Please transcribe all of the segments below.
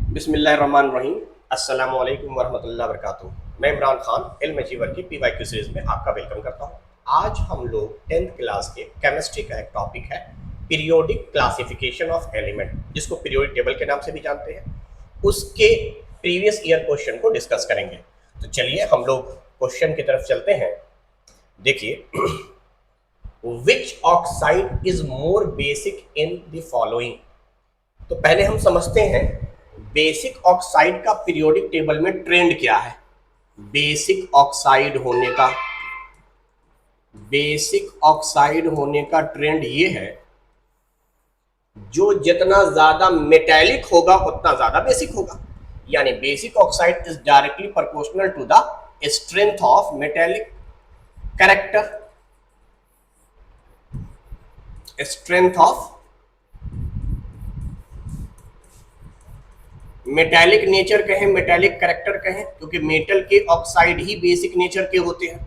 बिस्मिल्लाहिर्रहमानिर्रहीम। अस्सलामु अलैकुम वरहमतुल्लाहि वबरकातुहू। मैं इमरान खान इल्म अचीवर की पीवाईक्यू सीरीज में आपका वेलकम करता हूँ। आज हम लोग 10th क्लास के केमिस्ट्री का एक टॉपिक है पीरियोडिक क्लासिफिकेशन ऑफ एलिमेंट, जिसको पीरियोडिक टेबल के नाम से भी जानते हैं, उसके प्रीवियस ईयर क्वेश्चन को डिस्कस करेंगे। तो चलिए हम लोग क्वेश्चन की तरफ चलते हैं। देखिए, विच oxide is more basic in the following. तो पहले हम समझते हैं बेसिक ऑक्साइड का पीरियोडिक टेबल में ट्रेंड क्या है। बेसिक ऑक्साइड होने का ट्रेंड ये है, जो जितना ज्यादा मेटेलिक होगा उतना ज्यादा बेसिक होगा। यानी basic oxide is directly proportional to the strength of metallic character. Strength of metallic nature कहें, मेटालिक कैरेक्टर कहें, क्योंकि मेटल के ऑक्साइड ही बेसिक नेचर के होते हैं।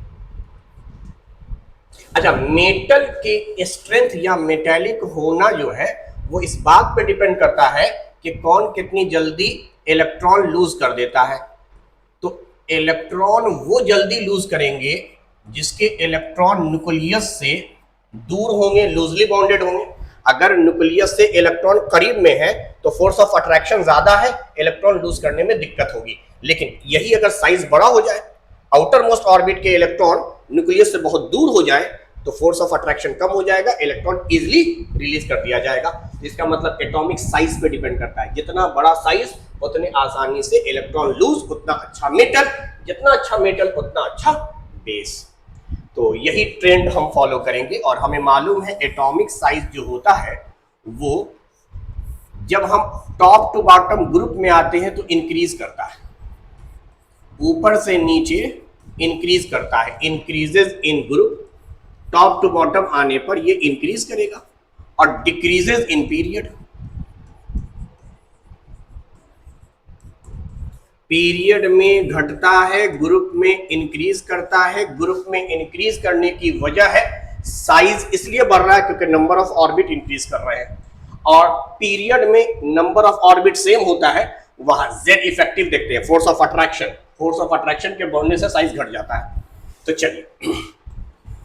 अच्छा, मेटल के स्ट्रेंथ या मेटालिक होना जो है वो इस बात पे डिपेंड करता है कि कौन कितनी जल्दी इलेक्ट्रॉन लूज कर देता है। तो इलेक्ट्रॉन वो जल्दी लूज करेंगे जिसके इलेक्ट्रॉन न्यूक्लियस से दूर होंगे, लूजली बाउंडेड होंगे। अगर न्यूक्लियस से इलेक्ट्रॉन करीब में है तो फोर्स ऑफ अट्रैक्शन ज्यादा है, इलेक्ट्रॉन लूज करने में दिक्कत होगी। लेकिन यही अगर साइज बड़ा हो जाए, आउटर मोस्ट ऑर्बिट के इलेक्ट्रॉन न्यूक्लियस से बहुत दूर हो जाए, तो फोर्स ऑफ अट्रैक्शन कम हो जाएगा, इलेक्ट्रॉन इजीली रिलीज कर दिया जाएगा। इसका मतलब एटॉमिक साइज पे डिपेंड करता है। जितना बड़ा साइज उतने आसानी से इलेक्ट्रॉन लूज, उतना अच्छा मेटल, जितना अच्छा मेटल उतना अच्छा बेस। तो यही ट्रेंड हम फॉलो करेंगे। और हमें मालूम है एटॉमिक साइज जो होता है वो जब हम टॉप टू बॉटम ग्रुप में आते हैं तो इंक्रीज करता है, ऊपर से नीचे इंक्रीज करता है, increases in group. Top to bottom आने पर ये इंक्रीज करेगा और डिक्रीजेज इन पीरियड। पीरियड में घटता है, ग्रुप में इंक्रीज करता है। ग्रुप में इंक्रीज करने की वजह है साइज इसलिए बढ़ रहा है क्योंकि नंबर ऑफ ऑर्बिट इंक्रीज कर रहे हैं। और पीरियड में नंबर ऑफ ऑर्बिट सेम होता है, वहां जेड इफेक्टिव देखते हैं, force of attraction. Force of attraction के बढ़ने से साइज घट जाता है। तो चलिए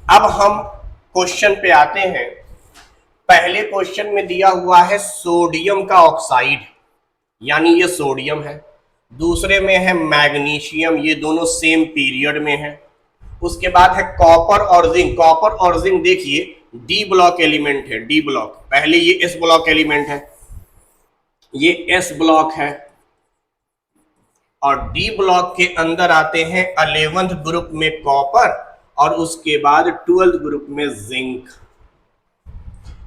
अब हम क्वेश्चन पे आते हैं। पहले क्वेश्चन में दिया हुआ है सोडियम का ऑक्साइड, यानी ये सोडियम है। दूसरे में है मैग्नीशियम, ये दोनों सेम पीरियड में है। उसके बाद है कॉपर और जिंक। कॉपर और जिंक देखिए डी ब्लॉक एलिमेंट है, डी ब्लॉक। पहले ये एस ब्लॉक एलिमेंट है, ये एस ब्लॉक है। और डी ब्लॉक के अंदर आते हैं 11th ग्रुप में कॉपर और उसके बाद 12th ग्रुप में जिंक।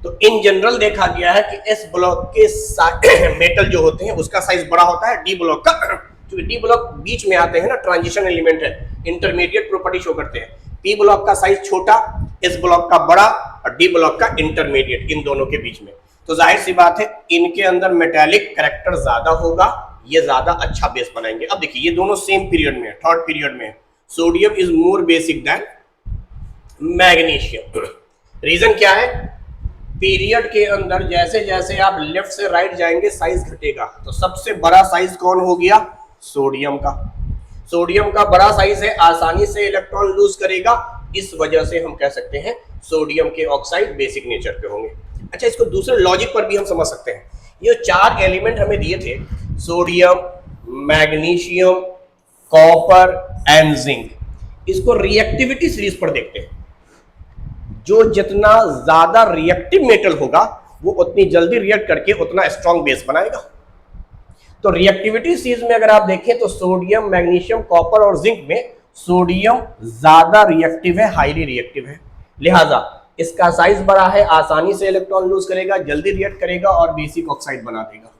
तो इन जनरल देखा गया है कि एस ब्लॉक के मेटल जो होते हैं उसका साइज बड़ा होता है डी ब्लॉक का, क्योंकि डी ब्लॉक बीच में आते हैं ना, ट्रांजिशन एलिमेंट है, इंटरमीडिएट प्रॉपर्टी शो करते हैं। पी ब्लॉक का साइज छोटा, एस ब्लॉक का बड़ा और डी ब्लॉक का इंटरमीडिएट, इन दोनों के बीच में। तो जाहिर सी बात है इनके अंदर मेटालिक कैरेक्टर ज्यादा होगा, ये ज्यादा अच्छा बेस बनाएंगे। अब देखिए ये दोनों सेम पीरियड में है, थर्ड पीरियड में है। Sodium is more basic than magnesium. Reason क्या है? पीरियड के अंदर जैसे जैसे आप लेफ्ट से राइट जाएंगे साइज घटेगा। तो सबसे बड़ा साइज कौन हो गया? सोडियम का। सोडियम का बड़ा साइज है, आसानी से इलेक्ट्रॉन लूज करेगा, इस वजह से हम कह सकते हैं सोडियम के ऑक्साइड बेसिक नेचर के होंगे। अच्छा, इसको दूसरे लॉजिक पर भी हम समझ सकते हैं। ये चार एलिमेंट हमें दिए थे, sodium, magnesium, copper and zinc, इसको रिएक्टिविटी सीरीज पर देखते हैं। जो जितना ज्यादा रिएक्टिव मेटल होगा वो उतनी जल्दी रिएक्ट करके उतना स्ट्रॉन्ग बेस बनाएगा। तो रिएक्टिविटी सीरीज में अगर आप देखें तो सोडियम, मैग्नीशियम, कॉपर और जिंक में सोडियम ज्यादा रिएक्टिव है, हाईली रिएक्टिव है, लिहाजा इसका साइज बड़ा है, आसानी से इलेक्ट्रॉन लूज करेगा, जल्दी रिएक्ट करेगा और बेसिक ऑक्साइड बना देगा।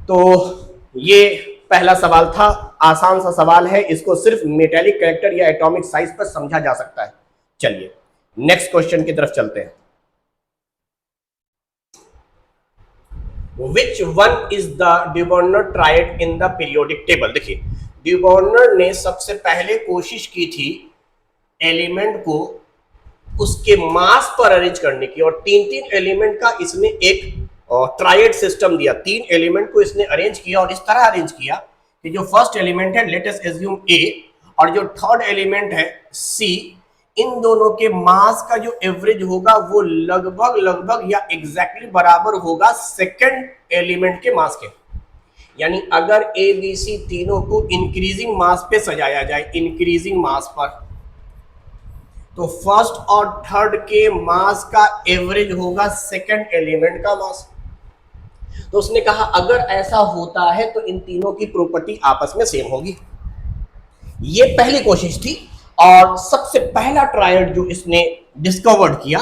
तो ये पहला सवाल था, आसान सा सवाल है, इसको सिर्फ मेटालिक कैरेक्टर या एटॉमिक साइज पर समझा जा सकता है। चलिए नेक्स्ट क्वेश्चन की तरफ चलते हैं। Which one is the Dubonner triad in the periodic table? देखिए ड्यूबॉर्नर ने सबसे पहले कोशिश की थी एलिमेंट को उसके मास पर अरेंज करने की, और तीन तीन एलिमेंट का इसने एक ट्राइड सिस्टम दिया, 3 एलिमेंट को इसने अरेंज किया और इस तरह अरेंज किया कि जो फर्स्ट एलिमेंट है लेट अस एज्यूम ए और जो थर्ड एलिमेंट है सी, इन दोनों के मास का जो एवरेज होगा वो लगभग या एग्जैक्टली बराबर होगा सेकंड एलिमेंट के मास के। यानी अगर ए बी सी तीनों को इंक्रीजिंग मास पे सजाया जाए, इंक्रीजिंग मास पर, तो फर्स्ट और थर्ड के मास का एवरेज होगा सेकंड एलिमेंट का मास। तो उसने कहा अगर ऐसा होता है तो इन तीनों की प्रॉपर्टी आपस में सेम होगी। ये पहली कोशिश थी और सबसे पहला ट्रायड जो इसने डिस्कवर्ड किया,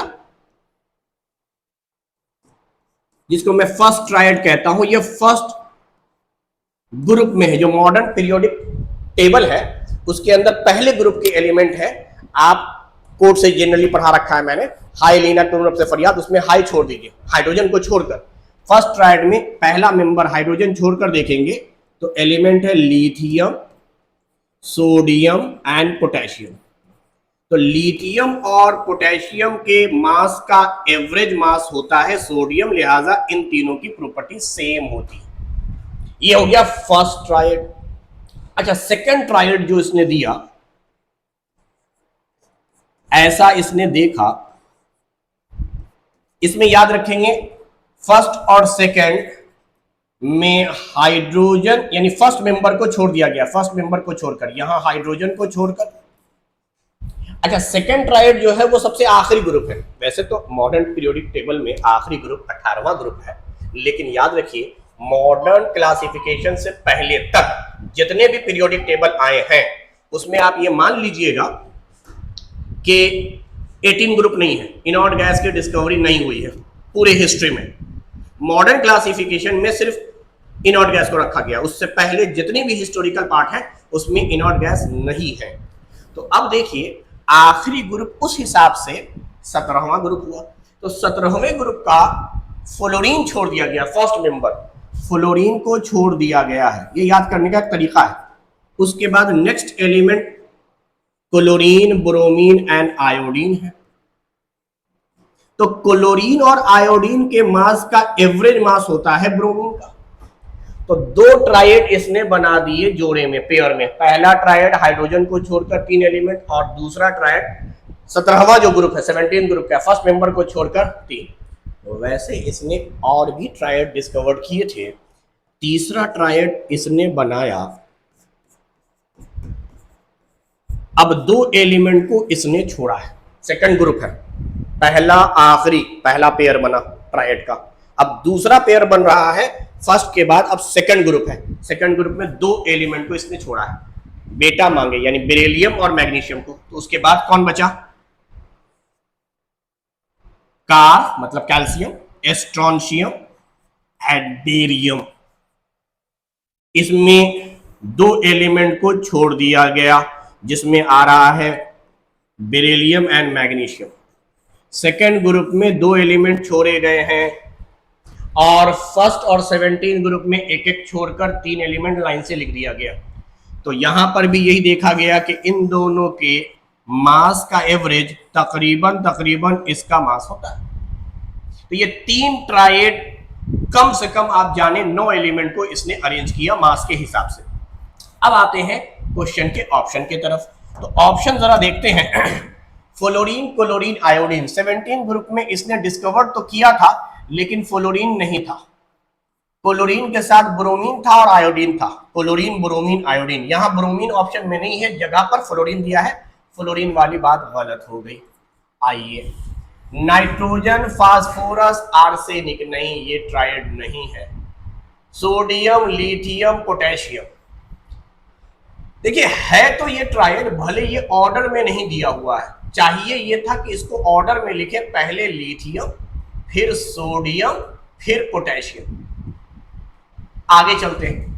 जिसको मैं फर्स्ट ट्रायड कहता हूं, ये फर्स्ट ग्रुप में है। जो मॉडर्न पीरियोडिक टेबल है उसके अंदर पहले ग्रुप के एलिमेंट है, आप कोड से जनरली पढ़ा रखा है मैंने, हाई लीना टून से फरियाद, उसमें हाई छोड़ दीजिए, हाइड्रोजन को छोड़कर। फर्स्ट ट्रायड में पहला मेंबर हाइड्रोजन छोड़कर देखेंगे तो एलिमेंट है लिथियम, सोडियम एंड पोटेशियम। तो लिथियम और पोटेशियम के मास का एवरेज मास होता है सोडियम, लिहाजा इन तीनों की प्रॉपर्टी सेम होती है। ये हो गया फर्स्ट ट्रायड। अच्छा, सेकंड ट्रायड जो इसने दिया, ऐसा इसने देखा, इसमें याद रखेंगे फर्स्ट और सेकंड में हाइड्रोजन, यानी फर्स्ट मेंबर को छोड़ दिया गया, फर्स्ट मेंबर को छोड़कर, यहां हाइड्रोजन को छोड़कर। अच्छा, सेकंड ट्रायड जो है वो सबसे आखिरी ग्रुप है। वैसे तो मॉडर्न पीरियोडिक टेबल में आखिरी ग्रुप 18वां ग्रुप है, लेकिन याद रखिए मॉडर्न क्लासिफिकेशन से पहले तक जितने भी पीरियोडिक टेबल आए हैं उसमें आप ये मान लीजिएगा कि 18 ग्रुप नहीं है, इनॉर्ड गैस की डिस्कवरी नहीं हुई है पूरे हिस्ट्री में। मॉडर्न क्लासिफिकेशन में सिर्फ इनॉर्ड गैस को रखा गया, उससे पहले जितने भी हिस्टोरिकल पार्ट है उसमें इनॉर्ड गैस नहीं है। तो अब देखिए आखिरी ग्रुप उस हिसाब से 17वां ग्रुप हुआ। तो 17वें ग्रुप का फ्लोरीन छोड़ दिया गया, फर्स्ट मेंबर फ्लोरीन को छोड़ दिया गया है, ये याद करने का तरीका है। उसके बाद next element chlorine, bromine and iodine है। तो क्लोरीन और आयोडीन के मास का एवरेज मास होता है ब्रोमीन का। तो 2 ट्रायड इसने बना दिए जोड़े में, पेयर में। पहला ट्रायड हाइड्रोजन को छोड़कर 3 एलिमेंट, और दूसरा ट्रायड 17वां जो ग्रुप है 17 ग्रुप का, फर्स्ट मेंबर को छोड़कर 3। तो वैसे इसने और भी ट्रायड डिस्कवर किए थे। तीसरा ट्रायड इसने बनाया, अब 2 एलिमेंट को इसने छोड़ा है, सेकंड ग्रुप है, पहला आखिरी, पहला पेयर बना ट्रायड का। अब दूसरा पेयर बन रहा है फर्स्ट के बाद, अब सेकंड ग्रुप है। सेकंड ग्रुप में 2 एलिमेंट को इसने छोड़ा है, बेटा मांगे यानी बेरिलियम और मैग्नीशियम को। तो उसके बाद कौन बचा? कार मतलब कैल्शियम, स्ट्रोंशियम एंड बेरियम। इसमें 2 एलिमेंट को छोड़ दिया गया जिसमें आ रहा है beryllium and magnesium. Second group में 2 एलिमेंट छोड़े गए हैं और फर्स्ट और 17 ग्रुप में एक एक छोड़कर 3 एलिमेंट लाइन से लिख दिया गया। तो यहां पर भी यही देखा गया कि इन दोनों के मास का एवरेज तकरीबन इसका मास होता है। तो ये 3 ट्रायड कम से कम आप जाने 9 एलिमेंट को इसने अरेंज किया मास के हिसाब से। अब आते हैं क्वेश्चन के ऑप्शन की तरफ। तो ऑप्शन जरा देखते हैं। फ्लोरीन, क्लोरीन, आयोडीन 17 ग्रुप में इसने डिस्कवर तो किया था, लेकिन फ्लोरीन नहीं था। क्लोरीन के साथ ब्रोमीन था और आयोडीन था। Chlorine, bromine, iodine. यहां ब्रोमीन ऑप्शन में नहीं है, जगह पर फ्लोरीन दिया है। फ्लोरीन वाली बात गलत हो गई। आइए, नाइट्रोजन, फास्फोरस, आर्सेनिक, नहीं, ये ट्रायड नहीं है। सोडियम, लिथियम, पोटेशियम, देखिए है तो ये ट्रायड, भले ये ऑर्डर में नहीं दिया हुआ है। चाहिए ये था कि इसको ऑर्डर में लिखे, पहले लिथियम, फिर सोडियम, फिर पोटेशियम। आगे चलते हैं।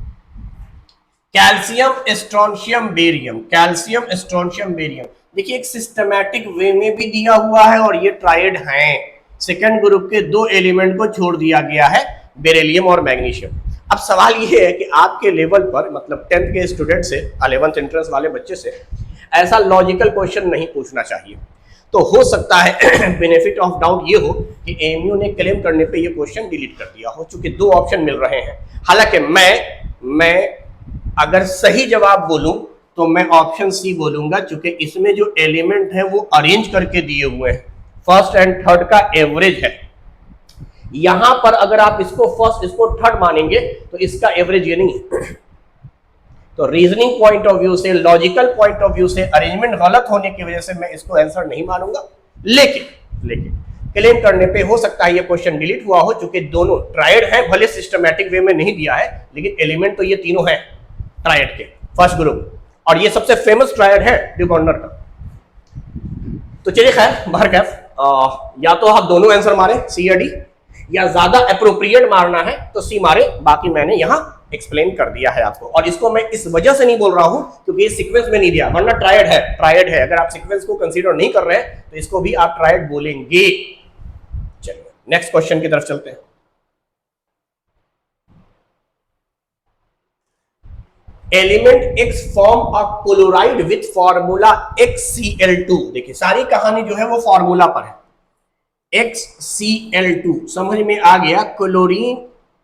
Calcium, strontium, barium, calcium, strontium, barium. देखिए एक सिस्टमैटिक वे में भी दिया हुआ है और ये ट्रायड हैं। सेकंड ग्रुप के 2 एलिमेंट को छोड़ दिया गया है, बेरिलियम और मैग्नीशियम। अब सवाल ये है कि आपके लेवल पर, मतलब 10th के स्टूडेंट से, 11th एंट्रेंस वाले बच्चे से ऐसा लॉजिकल क्वेश्चन नहीं पूछना चाहिए। तो हो सकता है बेनिफिट ऑफ डाउट ये हो कि एएमयू ने क्लेम करने पे ये क्वेश्चन डिलीट कर दिया हो, चूंकि दो ऑप्शन मिल रहे हैं। हालांकि मैं अगर सही जवाब बोलूं तो मैं ऑप्शन सी बोलूंगा, क्योंकि इसमें जो एलिमेंट है वो अरेंज करके दिए हुए हैं, फर्स्ट एंड थर्ड का एवरेज है। यहां पर अगर आप इसको फर्स्ट इसको थर्ड मानेंगे तो इसका एवरेज ये नहीं है। तो रीजनिंग पॉइंट ऑफ व्यू से, लॉजिकल पॉइंट ऑफ व्यू से अरेंजमेंट गलत होने की वजह से मैं इसको आंसर नहीं मानूंगा। लेकिन क्लेम करने पे हो सकता है ये क्वेश्चन डिलीट हुआ हो, चूंकि दोनों ट्रायड है, भले सिस्टमैटिक वे में नहीं दिया है, लेकिन एलिमेंट तो ये तीनों है ट्रायड के फर्स्ट ग्रुप, और ये सबसे फेमस ट्रायड है डी बॉर्नर का। तो चलिए खैर बाहर कैफ, या तो आप दोनों आंसर मारे सी या डी, या ज्यादा अप्रोप्रिएट मारना है तो सी मारे, बाकी मैंने यहां एक्सप्लेन कर दिया है आपको। और इसको मैं इस वजह से नहीं बोल रहा हूं क्योंकि ये सीक्वेंस में नहीं दिया, वरना ट्रायड है। अगर आप सीक्वेंस को कंसीडर नहीं कर रहे हैं तो इसको भी आप ट्रायड बोलेंगे। चलिए नेक्स्ट क्वेश्चन की तरफ चलते हैं। Element X form a chloride with formula XCl2। देखिए सारी कहानी जो है वो फॉर्मूला पर है। XCl2 समझ में आ गया। क्लोरीन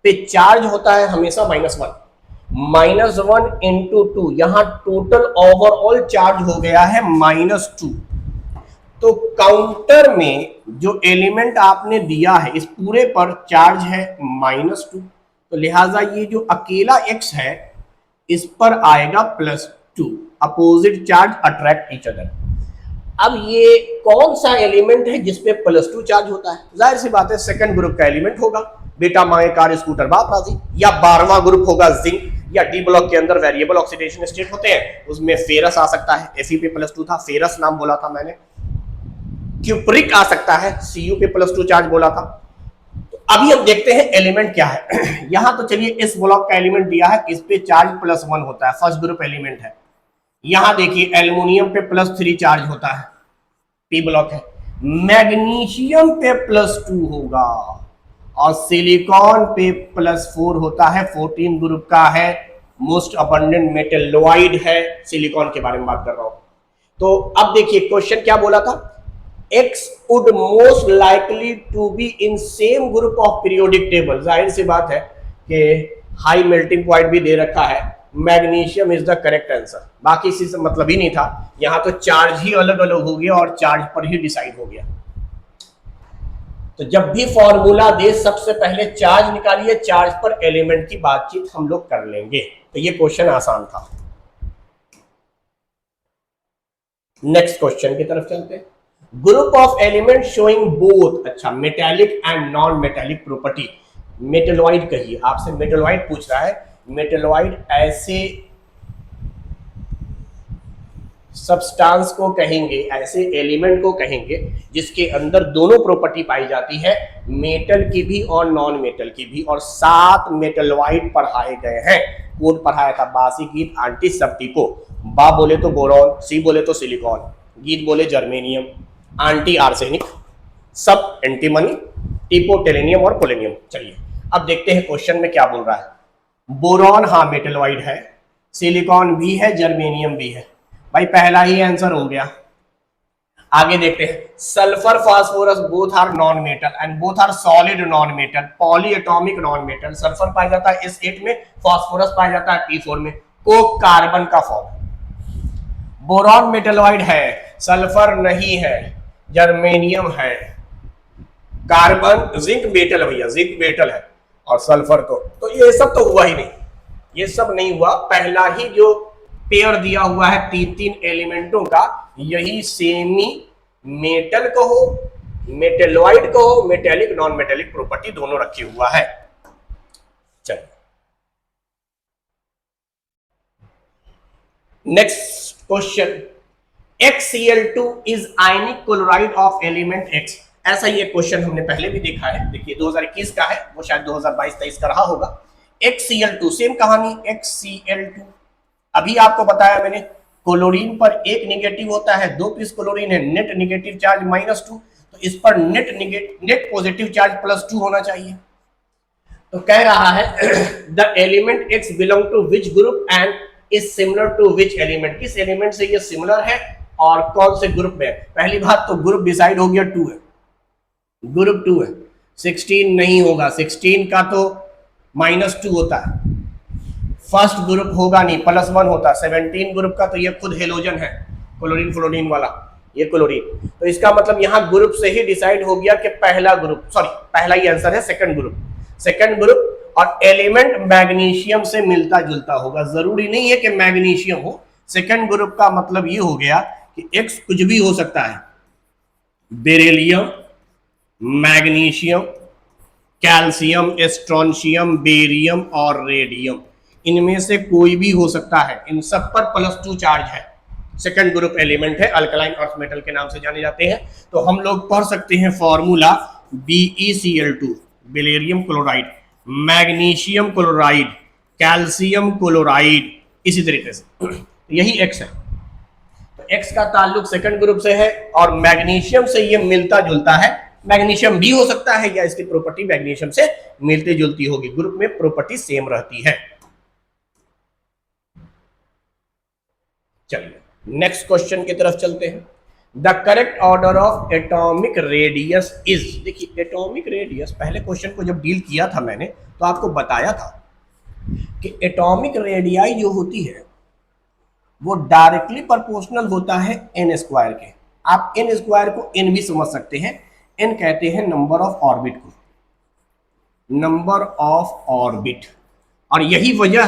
पे चार्ज होता है हमेशा -1 इंटू 2, यहां टोटल ओवरऑल चार्ज हो गया है -2। तो काउंटर में जो एलिमेंट आपने दिया है इस पूरे पर चार्ज है -2, तो लिहाजा ये जो अकेला X है इस पर आएगा +2। Opposite charge attract each other. अब ये कौन सा एलिमेंट है जिसपे +2 चार्ज होता है? जाहिर सी बात है सेकंड ग्रुप का एलिमेंट होगा। बेटा मांगे कार स्कूटर बाप राजी। या 12वां ग्रुप होगा जिंक, या डी ब्लॉक के अंदर वेरिएबल ऑक्सीडेशन स्टेट होते हैं, उसमें फेरस आ सकता है, Fe पे +2 था, फेरस नाम बोला था मैंने। क्यूप्रिक आ सकता है, Cu पे +2 चार्ज बोला था। तो अभी हम देखते हैं एलिमेंट क्या है। यहां तो चलिए इस ब्लॉक का एलिमेंट दिया है, इस पे चार्ज +1 होता है, फर्स्ट ग्रुप एलिमेंट है। यहां देखिए एल्युमिनियम पे +3 चार्ज होता है, पी ब्लॉक है। मैग्नीशियम पे +2 होगा और सिलिकॉन पे +4 होता है, 14 ग्रुप का है, मोस्ट अबंडेंट मेटलोइड है, सिलिकॉन के बारे में बात कर रहा हूं। तो अब देखिए क्वेश्चन क्या बोला था, X would most likely to be in same group of periodic table। जाहिर सी बात है कि हाई मेल्टिंग पॉइंट भी दे रखा है, magnesium is the correct answer. बाकी इसी से मतलब ही नहीं था, यहां तो चार्ज ही अलग अलग हो गया और चार्ज पर ही डिसाइड हो गया। तो जब भी फॉर्मूला दे सबसे पहले चार्ज निकालिए, चार्ज पर एलिमेंट की बातचीत हम लोग कर लेंगे। तो ये क्वेश्चन आसान था। नेक्स्ट क्वेश्चन की तरफ चलते हैं। Group of element showing both, अच्छा metallic and non metallic property. Metalloid कहिए, आपसे मेटेलॉइड पूछ रहा है। मेटेलॉइड ऐसे सब्सटेंस को कहेंगे, ऐसे एलिमेंट को कहेंगे जिसके अंदर दोनों प्रॉपर्टी पाई जाती है, मेटल की भी और नॉन मेटल की भी, और 7 मेटेलॉइड पढ़ाए गए हैं। कोड पढ़ाया था बासी गीत आंटी सबटिको। बा बोले तो बोरॉन, सी बोले तो सिलिकॉन, गीत बोले जर्मेनियम, आंटी आर्सेनिक, सब एंटीमनी, टिपो टेलेनियम और पोलेनियम। चलिए अब देखते हैं क्वेश्चन में क्या बोल रहा है। बोरॉन हाँ मेटेलॉइड है, सिलिकॉन भी है, जर्मेनियम भी है। भाई पहला ही आंसर हो गया। आगे देखते हैं। Sulphur phosphorus both are non metal and both are solid non metal, polyatomic non metal. Sulphur पाया जाता है S8 में, फास्फोरस पाया जाता है P4 में, कोक कार्बन का फॉर्म। बोरॉन मेटेलॉइड है, सल्फर नहीं है, जर्मेनियम है, कार्बन जिंक मेटल, भैया जिंक मेटल है, और सल्फर तो ये सब तो हुआ ही नहीं, ये सब नहीं हुआ। पहला ही जो पेयर दिया हुआ है 3 एलिमेंटों का, यही सेमी मेटल कहो, मेटेलॉइड कहो, मेटेलिक नॉन मेटेलिक प्रॉपर्टी दोनों रखी हुआ है। चलिए next question. XCl2 is ionic chloride of element X। ऐसा ही एक क्वेश्चन हमने पहले भी देखा है, देखिए 2021 का है, वो शायद 2022-23 का रहा होगा। XCl2 सेम कहानी, XCl2 अभी आपको बताया मैंने, क्लोरीन पर एक निगेटिव होता है, 2 पीस क्लोरीन है, नेट निगेटिव चार्ज -2, तो इस पर नेट पॉजिटिव चार्ज +2 होना चाहिए। तो कह रहा है the element X belong to which group and is similar to which element, किस एलिमेंट से ये सिमिलर है और कौन से ग्रुप में है। पहली बात तो ग्रुप डिसाइड हो गया 2 है, ग्रुप 2 है, 16 नहीं होगा, 16 का तो -2 होता है, फर्स्ट ग्रुप होगा नहीं, +1 होता है। 17 ग्रुप का तो ये खुद हेलोजन है, क्लोरीन फ्लोरीन वाला, ये क्लोरीन। तो इसका मतलब यहां ग्रुप से ही डिसाइड हो गया कि पहला ग्रुप, सॉरी पहला ही आंसर है, सेकंड ग्रुप, सेकंड ग्रुप। और एलिमेंट मैग्नीशियम से मिलता जुलता होगा, जरूरी नहीं है कि मैग्नीशियम हो। सेकंड ग्रुप का मतलब ये हो गया कि X कुछ भी हो सकता है, beryllium, magnesium, calcium, strontium, barium और रेडियम, इनमें से कोई भी हो सकता है। इन सब पर +2 चार्ज है, सेकंड ग्रुप एलिमेंट है, अल्कलाइन अर्थ मेटल के नाम से जाने जाते हैं। तो हम लोग पढ़ सकते हैं formula BeCl2, beryllium chloride, magnesium chloride, calcium chloride, इसी तरीके से यही X है। तो X का ताल्लुक सेकंड ग्रुप से है और मैग्नीशियम से ये मिलता जुलता है। मैग्नीशियम भी हो सकता है या इसकी प्रॉपर्टी मैग्नीशियम से मिलती जुलती होगी, ग्रुप में प्रॉपर्टी सेम रहती है। चलिए नेक्स्ट क्वेश्चन की तरफ चलते हैं। The correct order of atomic radius is, देखिए एटॉमिक रेडियस, पहले क्वेश्चन को जब डील किया था मैंने तो आपको बताया था कि एटॉमिक रेडियाई जो होती है वो डायरेक्टली प्रोपोर्शनल होता है n स्क्वायर के। आप n स्क्वायर को n भी समझ सकते हैं, n कहते हैं नंबर ऑफ ऑर्बिट को, नंबर ऑफ ऑर्बिट। और यही वजह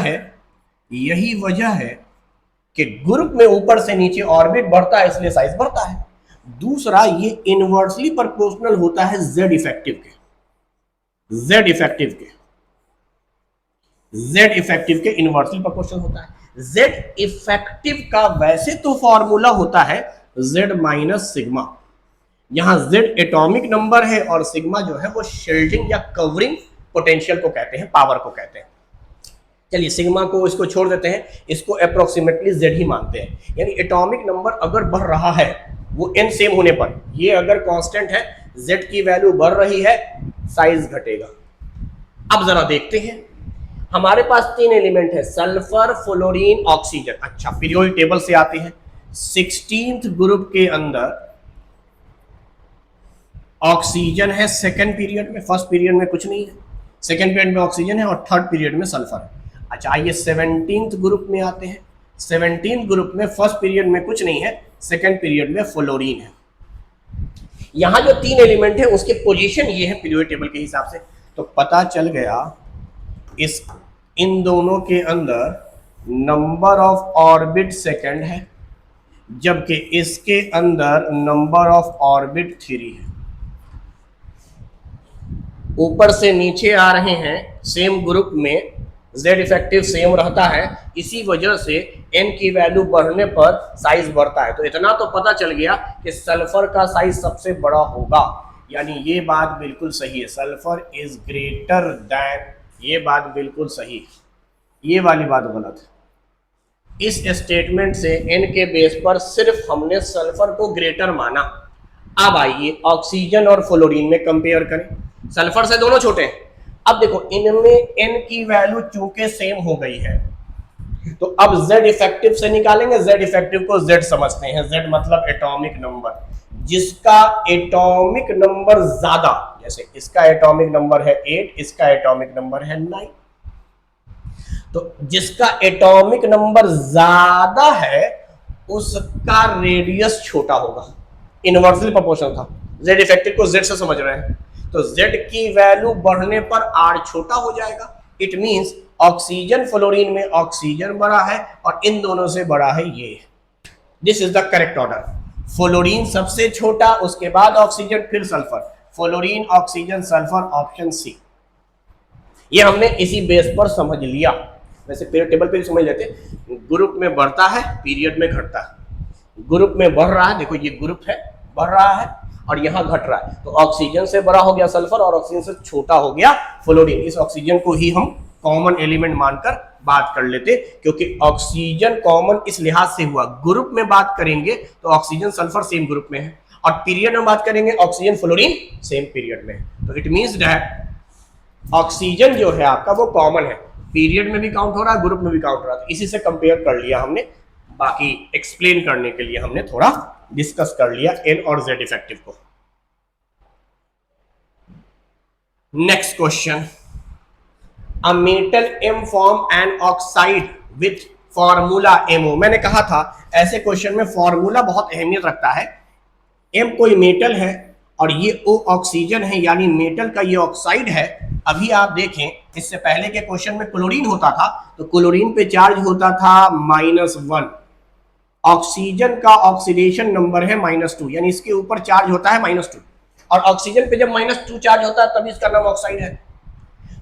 है कि ग्रुप में ऊपर से नीचे ऑर्बिट बढ़ता है इसलिए साइज बढ़ता है। दूसरा, ये इनवर्सली प्रोपोर्शनल होता है z इफेक्टिव के इनवर्सली प्रोपोर्शनल होता है। z इफेक्टिव का वैसे तो फॉर्मूला होता है z माइनस सिग्मा, यहां z एटॉमिक नंबर है और सिग्मा जो है वो शील्डिंग या कवरिंग पोटेंशियल को कहते हैं, पावर को कहते हैं। चलिए सिग्मा को इसको छोड़ देते हैं, इसको अप्रोक्सीमेटली z ही मानते हैं। यानी एटॉमिक नंबर अगर बढ़ रहा है वो n सेम होने पर, ये अगर कांस्टेंट है, z की वैल्यू बढ़ रही है, साइज घटेगा। अब जरा देखते हैं, हमारे पास 3 एलिमेंट है, सल्फर, फ्लोरीन, ऑक्सीजन। अच्छा, पीरियोडिक टेबल से आते हैं। 16th ग्रुप के अंदर ऑक्सीजन है सेकेंड पीरियड में, फर्स्ट पीरियड में कुछ नहीं है, सेकेंड पीरियड में ऑक्सीजन है और थर्ड पीरियड में सल्फर है। अच्छा, आइए 17th ग्रुप में आते हैं। 17th ग्रुप में फर्स्ट पीरियड में कुछ नहीं है, सेकेंड पीरियड में फ्लोरीन है। यहां जो 3 एलिमेंट है उसके पोजीशन ये है पीरियोडिक टेबल के हिसाब से। तो पता चल गया इन दोनों के अंदर नंबर ऑफ ऑर्बिट सेकेंड है, जबकि इसके अंदर नंबर ऑफ ऑर्बिट 3 है। ऊपर से नीचे आ रहे हैं सेम ग्रुप में, z इफेक्टिव सेम रहता है, इसी वजह से n की वैल्यू बढ़ने पर साइज बढ़ता है। तो इतना तो पता चल गया कि सल्फर का साइज सबसे बड़ा होगा, यानी ये बात बिल्कुल सही है, सल्फर इज ग्रेटर दैन, ये बात बिल्कुल सही है, ये वाली बात गलत है। इस स्टेटमेंट से n के बेस पर सिर्फ हमने सल्फर को ग्रेटर माना। अब आइए ऑक्सीजन और फ्लोरीन में कंपेयर करें, सल्फर से दोनों छोटे हैं। अब देखो इनमें n की वैल्यू चूंकि सेम हो गई है, तो अब z इफेक्टिव से निकालेंगे। z इफेक्टिव को z समझते हैं, z मतलब एटॉमिक नंबर, जिसका एटॉमिक नंबर ज्यादा, जैसे इसका एटॉमिक नंबर है 8, इसका एटॉमिक नंबर है 9, तो जिसका एटॉमिक नंबर ज्यादा है उसका रेडियस छोटा होगा, इनवर्सली प्रोपोर्शनल था। z इफेक्टिव को z से समझ रहे हैं, तो z की वैल्यू बढ़ने पर r छोटा हो जाएगा। इट मींस ऑक्सीजन फ्लोरीन में ऑक्सीजन बड़ा है और इन दोनों से बड़ा है ये। This is the correct order. Fluorine सबसे छोटा, उसके बाद ऑक्सीजन, फिर sulphur, fluorine, oxygen, sulphur, option C. ये हमने इसी बेस पर समझ लिया। वैसे पीरियड टेबल पे भी समझ लेते, ग्रुप में बढ़ता है, पीरियड में घटता है। ग्रुप में बढ़ रहा है, देखो ये ग्रुप है, बढ़ रहा है और यहाँ घट रहा है, तो ऑक्सीजन से बड़ा हो गया सल्फर और ऑक्सीजन से छोटा हो गया फ्लोरीन। इस ऑक्सीजन को ही हम कॉमन एलिमेंट मानकर बात कर लेते, क्योंकि ऑक्सीजन कॉमन इस लिहाज से हुआ, ग्रुप में बात करेंगे तो ऑक्सीजन सल्फर सेम ग्रुप में है, और पीरियड में बात करेंगे ऑक्सीजन फ्लोरीन सेम पीरियड में है। तो इट मींस दैट ऑक्सीजन जो है आपका वो कॉमन है, पीरियड में भी काउंट हो रहा है, ग्रुप में भी काउंट हो रहा है। इसी से कंपेयर कर लिया हमने, बाकी एक्सप्लेन करने के लिए हमने थोड़ा डिस्कस कर लिया एन और जेड इफेक्टिव को। Next question, a metal M form an oxide with formula MO. मैंने कहा था ऐसे क्वेश्चन में फॉर्मूला बहुत अहमियत रखता है। एम कोई मेटल है और ये ओ ऑक्सीजन है, यानी मेटल का ये ऑक्साइड है। अभी आप देखें इससे पहले के क्वेश्चन में क्लोरीन होता था, तो क्लोरीन पे चार्ज होता था -1। ऑक्सीजन का ऑक्सीडेशन नंबर है -2, यानी इसके ऊपर चार्ज होता है -2, और ऑक्सीजन पे जब -2 चार्ज होता है तभी इसका नाम ऑक्साइड है।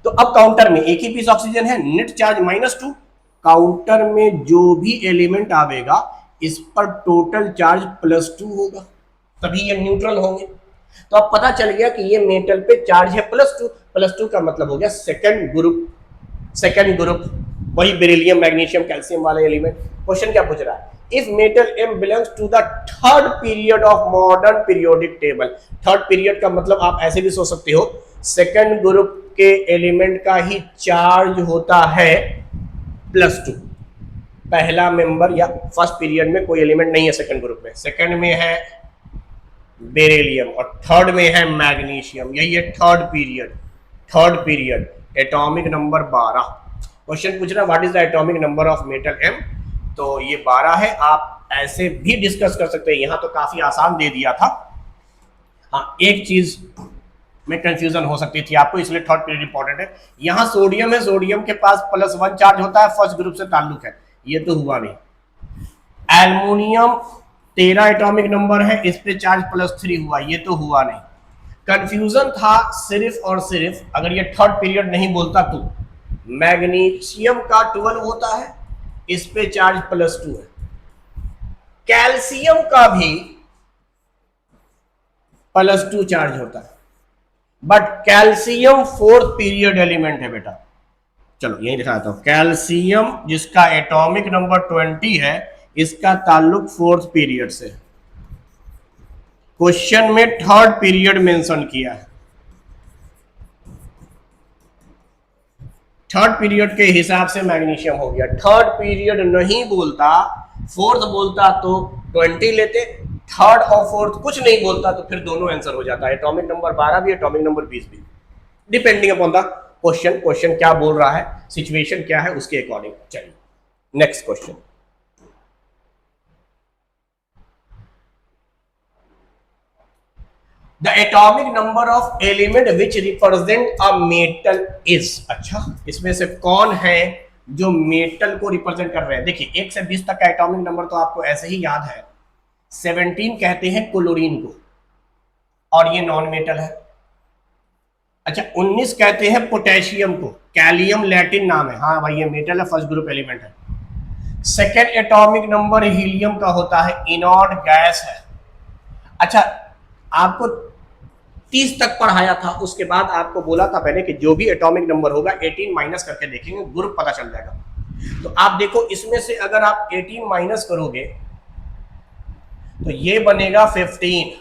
तो अब काउंटर में एक ही पीस ऑक्सीजन है, नेट चार्ज -2, काउंटर में जो भी एलिमेंट आवेगा इस पर टोटल चार्ज +2 होगा, तभी ये न्यूट्रल होंगे। तो अब पता चल गया कि ये मेटल पे चार्ज है +2 का मतलब हो गया सेकंड ग्रुप, वही बेरिलियम मैग्नीशियम कैल्शियम वाले एलिमेंट। क्वेश्चन क्या पूछ रहा है, if metal M belongs to the third period of modern periodic table. Third period का मतलब आप ऐसे भी सोच सकते हो, सेकंड ग्रुप के एलिमेंट का ही चार्ज होता है +2। पहला मेंबर या फर्स्ट पीरियड में कोई एलिमेंट नहीं है सेकंड ग्रुप में, सेकंड में है बेरिलियम और थर्ड में है मैग्नीशियम, यही है third period atomic number 12। Question पूछ रहा है what is the atomic number of metal M, तो ये 12 है। आप ऐसे भी डिस्कस कर सकते हैं, यहां तो काफी आसान दे दिया था। हाँ, एक चीज में कंफ्यूजन हो सकती थी आपको, इसलिए थर्ड पीरियड इंपॉर्टेंट है। यहां सोडियम है, सोडियम के पास +1 चार्ज होता है, फर्स्ट ग्रुप से ताल्लुक है, ये तो हुआ नहीं। एल्युमिनियम 13 एटॉमिक नंबर है, इस पे चार्ज +3 हुआ, ये तो हुआ नहीं। कंफ्यूजन था सिर्फ और सिर्फ अगर ये थर्ड पीरियड नहीं बोलता तो मैग्नीशियम का 12 होता है, इस पे चार्ज +2 है। कैल्शियम का भी +2 चार्ज होता है, but calcium fourth period element है बेटा। चलो यही दिखाता हूं, कैल्शियम जिसका एटॉमिक नंबर 20 है, इसका ताल्लुक फोर्थ पीरियड से। क्वेश्चन में थर्ड पीरियड मेंशन किया है, थर्ड पीरियड के हिसाब से मैग्नीशियम हो गया। थर्ड पीरियड नहीं बोलता, फोर्थ बोलता तो 20 लेते, थर्ड और फोर्थ कुछ नहीं बोलता तो फिर दोनों आंसर हो जाता है, एटॉमिक नंबर 12 भी एटॉमिक नंबर 20 भी, डिपेंडिंग अपॉन द क्वेश्चन क्या बोल रहा है, सिचुएशन क्या है उसके अकॉर्डिंग। चलिए next question, the atomic number of element which represent a metal is. अच्छा, इसमें से कौन है जो मेटल को रिप्रेजेंट कर रहे हैं। देखिए 1 से 20 तक का एटॉमिक नंबर तो आपको ऐसे ही याद है। 17 कहते हैं क्लोरीन को और ये नॉन मेटल है। अच्छा 19 कहते हैं पोटेशियम को, कैलियम लैटिन नाम है, हाँ भाई ये मेटल है, फर्स्ट ग्रुप एलिमेंट है। सेकेंड एटॉमिक नंबर हीलियम का होता है, इनॉर्ड गैस है। अच्छा आपको 30 तक पढ़ाया था, उसके बाद आपको बोला था मैंने कि जो भी एटॉमिक नंबर होगा 18 माइनस करके देखेंगे, ग्रुप पता चल जाएगा। तो आप देखो इसमें से अगर आप 18 माइनस करोगे तो ये बनेगा 15,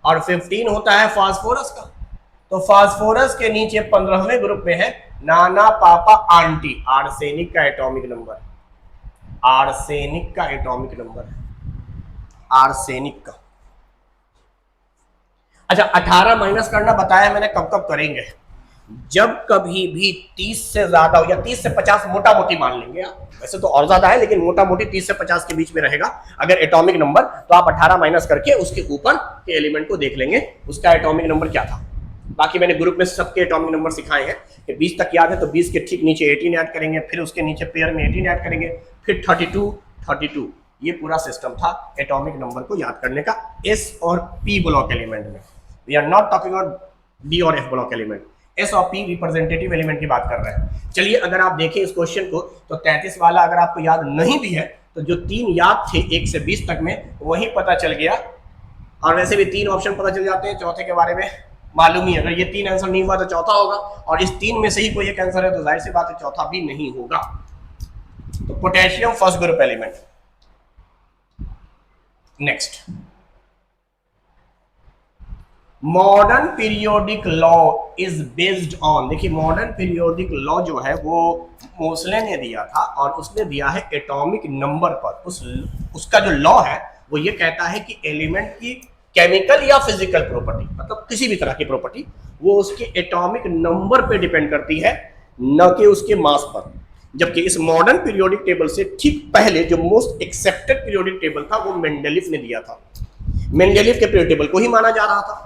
और 15 होता है फास्फोरस का। तो फास्फोरस के नीचे 15वें ग्रुप में है नाना पापा आंटी, आर्सेनिक का एटॉमिक नंबर, आर्सेनिक का एटॉमिक नंबर है, आर्सेनिक का। अच्छा 18 माइनस करना बताया मैंने, कब कब करेंगे, जब कभी भी 30 से ज्यादा हो या 30 से 50 मोटा मोटी मान लेंगे आप, वैसे तो और ज्यादा है लेकिन मोटा मोटी 30 से 50 के बीच में रहेगा अगर एटॉमिक नंबर, तो आप 18 माइनस करके उसके ऊपर के एलिमेंट को देख लेंगे उसका एटॉमिक नंबर क्या था। बाकी मैंने ग्रुप में सबके एटॉमिक नंबर सिखाए हैं कि 20 तक याद है तो 20 के ठीक नीचे 18 ऐड करेंगे, फिर उसके नीचे पेयर में 18 ऐड करेंगे, फिर 32। ये पूरा सिस्टम था एटॉमिक नंबर को याद करने का एस और पी ब्लॉक एलिमेंट में। We are not talking about D और एफ ब्लॉक एलिमेंट, एस और पी रिप्रेजेंटेटिव एलिमेंट की बात कर रहे हैं। चलिए अगर आप देखें इस क्वेश्चन को तो 33 वाला अगर आपको याद नहीं भी है तो जो 3 याद थे 1 से 20 तक में वही पता चल गया, और वैसे भी 3 ऑप्शन पता चल जाते हैं, चौथे के बारे में मालूम ही, अगर ये 3 आंसर नहीं हुआ तो चौथा होगा, और इस 3 में से ही कोई एक आंसर है तो जाहिर सी बात है चौथा भी नहीं होगा। तो potassium first group element. Next modern periodic law is based on, देखिए मॉडर्न पीरियोडिक लॉ जो है वो मोसले ने दिया था और उसने दिया है एटॉमिक नंबर पर। उसका जो लॉ है वो ये कहता है कि एलिमेंट की केमिकल या फिजिकल प्रॉपर्टी, मतलब किसी भी तरह की प्रॉपर्टी, वो उसके एटॉमिक नंबर पे डिपेंड करती है, न कि उसके मास पर। जबकि इस मॉडर्न पीरियोडिक टेबल से ठीक पहले जो मोस्ट एक्सेप्टेड पीरियोडिक टेबल था वो मेंडेलिफ ने दिया था। मेंडेलिफ के पीरियोडिक टेबल को ही माना जा रहा था।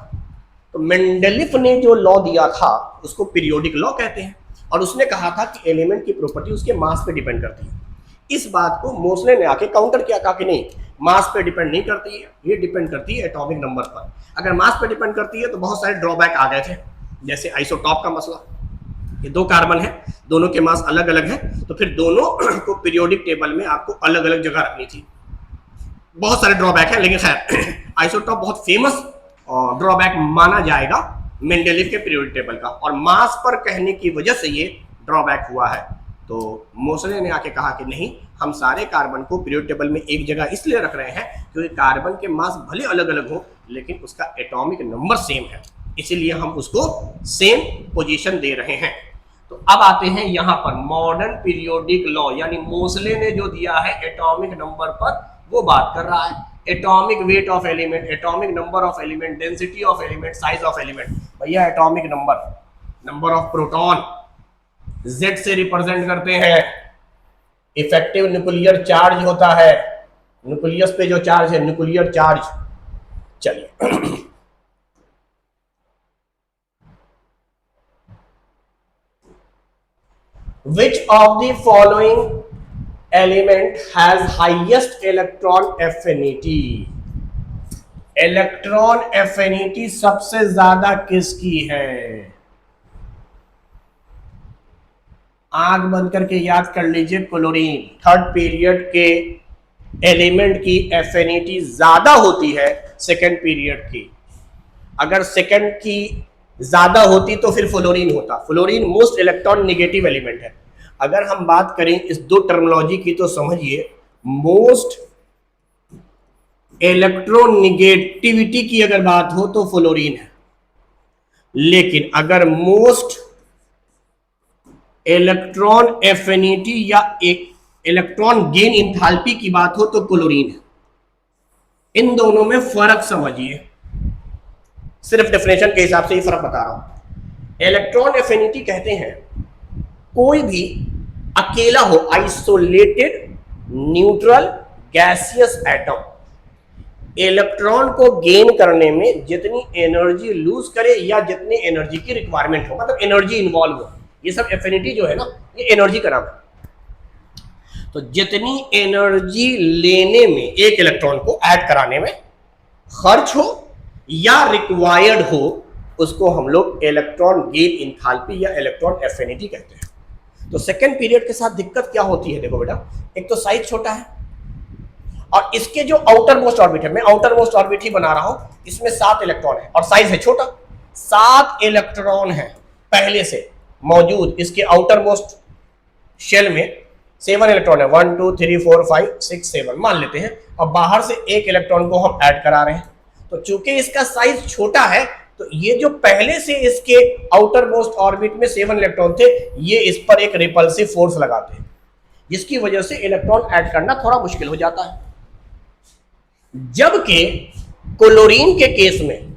तो मेंडेलिफ ने जो लॉ दिया था उसको पीरियोडिक लॉ कहते हैं और उसने कहा था कि एलिमेंट की प्रॉपर्टी उसके मास पे डिपेंड करती है। इस बात को मोसले ने आके काउंटर किया, कहा कि नहीं, मास पे डिपेंड नहीं करती है, ये डिपेंड करती है एटॉमिक नंबर पर। अगर मास पे डिपेंड करती है तो बहुत सारे ड्रॉबैक आ गए थे, जैसे आइसोटॉप का मसला, ये दो कार्बन है, दोनों के मास अलग अलग है, तो फिर दोनों को पीरियोडिक टेबल में आपको अलग अलग जगह रखनी थी। बहुत सारे ड्रॉबैक है, लेकिन खैर आइसोटॉप बहुत फेमस ड्रॉबैक माना जाएगा मेंडेलिफ के पीरियोडिक टेबल का, और मास पर कहने की वजह से ये ड्रॉबैक हुआ है। तो मोसले ने आके कहा कि नहीं, हम सारे कार्बन को पीरियोडिक टेबल में एक जगह इसलिए रख रहे हैं क्योंकि कार्बन के मास भले अलग अलग हो लेकिन उसका एटॉमिक नंबर सेम है, इसीलिए हम उसको सेम पोजीशन दे रहे हैं। तो अब आते हैं यहां पर मॉडर्न पीरियोडिक लॉ, यानी मोसले ने जो दिया है एटॉमिक नंबर पर वो बात कर रहा है। Atomic weight of element, atomic number of element, density of element, size of element. भैया atomic number, number of proton Z से रिप्रेजेंट करते हैं। इफेक्टिव न्यूक्लियर चार्ज होता है, न्यूक्लियस पे जो चार्ज है न्यूक्लियर चार्ज। चलिए which of the following element has highest electron affinity? Electron affinity सबसे ज्यादा किसकी है? आंख बंद करके याद कर लीजिए, क्लोरीन। थर्ड पीरियड के एलिमेंट की एफिनिटी ज्यादा होती है सेकेंड पीरियड की। अगर सेकेंड की ज्यादा होती तो फिर फ्लोरीन होता। Fluorine most electron negative element है। अगर हम बात करें इस दो टर्मिनोलॉजी की तो समझिए, मोस्ट इलेक्ट्रोनिगेटिविटी की अगर बात हो तो फ्लोरीन है, लेकिन अगर मोस्ट इलेक्ट्रॉन एफिनिटी या एक इलेक्ट्रॉन गेन इंथैल्पी की बात हो तो क्लोरीन है। इन दोनों में फर्क समझिए, सिर्फ डेफिनेशन के हिसाब से ही फर्क बता रहा हूं। इलेक्ट्रॉन एफिनिटी कहते हैं कोई भी अकेला हो, isolated neutral gaseous atom electron को गेन करने में जितनी एनर्जी लूज करे या जितनी एनर्जी की रिक्वायरमेंट हो, मतलब एनर्जी इन्वॉल्व हो, ये सब एफिनिटी जो है ना, ये एनर्जी का नाम है। तो जितनी एनर्जी लेने में, एक इलेक्ट्रॉन को ऐड कराने में खर्च हो या रिक्वायर्ड हो, उसको हम लोग इलेक्ट्रॉन गेन इंथैल्पी या इलेक्ट्रॉन एफिनिटी कहते हैं। तो सेकेंड पीरियड के साथ दिक्कत क्या होती है, देखो बेटा, एक तो साइज छोटा है और इसके जो आउटर मोस्ट ऑर्बिट है, मैं आउटर मोस्ट ऑर्बिट ही बना रहा हूं, इसमें 7 इलेक्ट्रॉन है और साइज है छोटा। 7 इलेक्ट्रॉन है पहले से मौजूद इसके आउटर मोस्ट शेल में, 7 इलेक्ट्रॉन है, 1 2 3 4 5 6 7 मान लेते हैं, और बाहर से एक इलेक्ट्रॉन को हम ऐड करा रहे हैं। तो चूंकि इसका साइज छोटा है तो ये जो पहले से इसके आउटर मोस्ट ऑर्बिट में 7 इलेक्ट्रॉन थे, ये इस पर एक रिपल्सिव फोर्स लगाते हैं, जिसकी वजह से इलेक्ट्रॉन ऐड करना थोड़ा मुश्किल हो जाता है। जबकि क्लोरीन के केस में,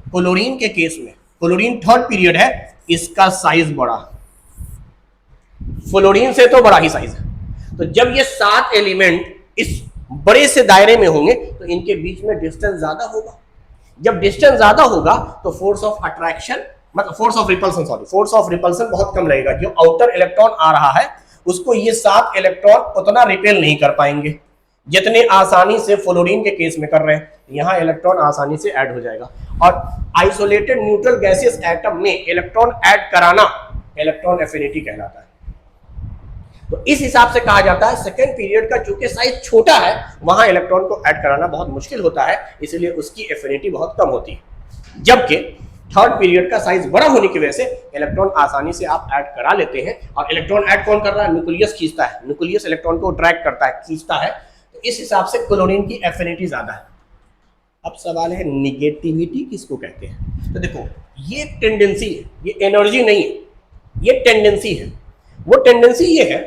क्लोरीन थर्ड पीरियड है, इसका साइज बड़ा, फ्लोरीन से तो बड़ा ही साइज है। तो जब ये 7 एलिमेंट इस बड़े से दायरे में होंगे तो इनके बीच में डिस्टेंस ज्यादा होगा। जब डिस्टेंस ज्यादा होगा तो फोर्स ऑफ अट्रैक्शन, मतलब फोर्स ऑफ रिपल्सन बहुत कम लगेगा। जो आउटर इलेक्ट्रॉन आ रहा है उसको ये 7 इलेक्ट्रॉन उतना रिपेल नहीं कर पाएंगे जितने आसानी से फ्लोरीन के केस में कर रहे हैं। यहां इलेक्ट्रॉन आसानी से ऐड हो जाएगा। और आइसोलेटेड न्यूट्रल गैसियस एटम में इलेक्ट्रॉन ऐड कराना इलेक्ट्रॉन एफिनिटी कहलाता है। तो इस हिसाब से कहा जाता है सेकेंड पीरियड का चूंकि साइज छोटा है, वहां इलेक्ट्रॉन को ऐड कराना बहुत मुश्किल होता है, इसलिए उसकी एफिनिटी बहुत कम होती है। जबकि थर्ड पीरियड का साइज बड़ा होने की वजह से इलेक्ट्रॉन आसानी से आप ऐड करा लेते हैं। और इलेक्ट्रॉन ऐड कौन कर रहा है? न्यूक्लियस खींचता है, न्यूक्लियस इलेक्ट्रॉन को अट्रैक्ट करता है, खींचता है। तो इस हिसाब से क्लोरीन की एफिनिटी ज्यादा है। अब सवाल है निगेटिविटी किसको कहते हैं। तो देखो ये टेंडेंसी है, ये एनर्जी नहीं है, ये टेंडेंसी है। वो टेंडेंसी ये है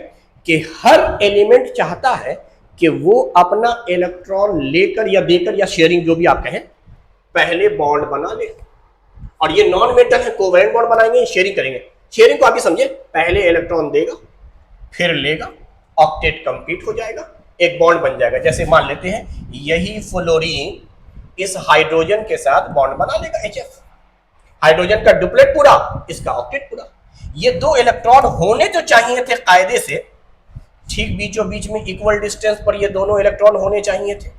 कि हर एलिमेंट चाहता है कि वो अपना इलेक्ट्रॉन लेकर या देकर या शेयरिंग जो भी आप कहें पहले बॉन्ड बना ले। और ये नॉन मेटल है, कोवेलेंट बॉन्ड बनाएंगे, शेयरिंग करेंगे। शेयरिंग को आप ही समझे, पहले इलेक्ट्रॉन देगा फिर लेगा, ऑक्टेट कंप्लीट हो जाएगा, एक बॉन्ड बन जाएगा। जैसे मान लेते हैं यही फ्लोरीन इस हाइड्रोजन के साथ बॉन्ड बना लेगा HF, हाइड्रोजन का डुप्लेट पूरा, इसका ऑक्टेट पूरा। ये दो इलेक्ट्रॉन होने तो चाहिए थे कायदे से, ठीक बीचों बीच में इक्वल डिस्टेंस पर ये दोनों इलेक्ट्रॉन होने चाहिए थे,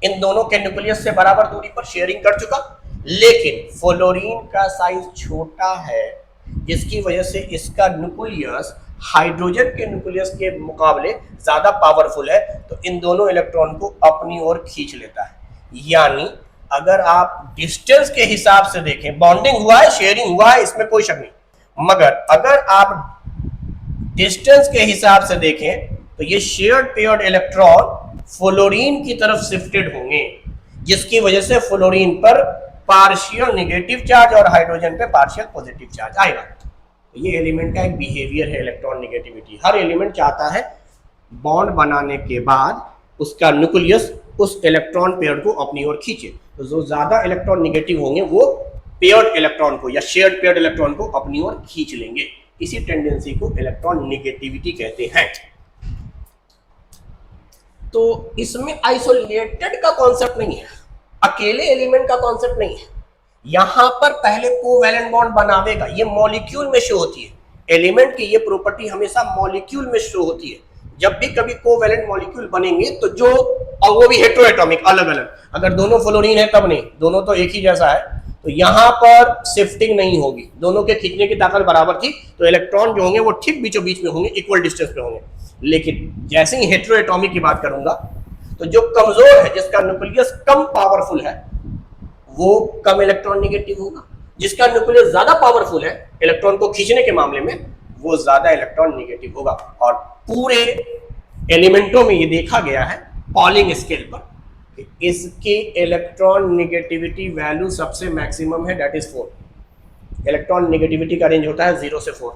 इन दोनों के न्यूक्लियस से बराबर दूरी पर शेयरिंग कर चुका। लेकिन फ्लोरीन का साइज छोटा है, जिसकी वजह से इसका न्यूक्लियस हाइड्रोजन के न्यूक्लियस के मुकाबले ज्यादा पावरफुल है, तो इन दोनों इलेक्ट्रॉन को अपनी ओर खींच लेता है। यानी अगर आप डिस्टेंस के हिसाब से देखें, बॉन्डिंग हुआ है, शेयरिंग हुआ है, इसमें कोई शक नहीं, मगर अगर आप डिस्टेंस के हिसाब से देखें तो ये शेयर्ड पेयर्ड इलेक्ट्रॉन फ्लोरीन की तरफ शिफ्टेड होंगे, जिसकी वजह से फ्लोरीन पर पार्शियल नेगेटिव चार्ज और हाइड्रोजन पे पार्शियल पॉजिटिव चार्ज आएगा। तो ये एलिमेंट का एक बिहेवियर है इलेक्ट्रॉन नेगेटिविटी। हर एलिमेंट चाहता है बॉन्ड बनाने के बाद उसका न्यूक्लियस उस इलेक्ट्रॉन पेयर को अपनी ओर खींचे। तो जो ज्यादा इलेक्ट्रॉन नेगेटिव होंगे वो पेयर्ड इलेक्ट्रॉन को या शेयर्ड पेयर्ड इलेक्ट्रॉन को अपनी ओर खींच लेंगे। इसी टेंडेंसी को इलेक्ट्रॉन नेगेटिविटी कहते हैं। तो इसमें आइसोलेटेड का कॉन्सेप्ट नहीं है, अकेले एलिमेंट का कॉन्सेप्ट नहीं है। यहां पर पहले कोवैलेंट बॉन्ड बनावेगा, ये मॉलिक्यूल में शो होती है। एलिमेंट की ये प्रॉपर्टी हमेशा मॉलिक्यूल में शो होती है। जब भी कभी कोवैलेंट मॉलिक्यूल बनेंगे तो जो, और वो भी हेटेरोएटॉमिक, अलग अलग, अगर दोनों फ्लोरीन है तब नहीं, दोनों तो एक ही जैसा है, तो यहां पर शिफ्टिंग नहीं होगी। दोनों के खींचने की ताकत बराबर थी, तो इलेक्ट्रॉन जो होंगे वो ठीक बीचों बीच में होंगे, इक्वल डिस्टेंस पे होंगे। लेकिन जैसे ही हेटेरोएटॉमिक की बात करूंगा तो जो कमजोर है, जिसका न्यूक्लियस कम पावरफुल है, वो कम इलेक्ट्रॉन नेगेटिव होगा। जिसका न्यूक्लियस ज्यादा पावरफुल है इलेक्ट्रॉन को खींचने के मामले में, वो ज्यादा इलेक्ट्रॉन नेगेटिव होगा। और पूरे एलिमेंटों में ये देखा गया है पॉलिंग स्केल पर, इसकी इलेक्ट्रॉन नेगेटिविटी वैल्यू सबसे मैक्सिमम है, दैट इज 4। इलेक्ट्रॉन नेगेटिविटी का रेंज होता है 0 से 4।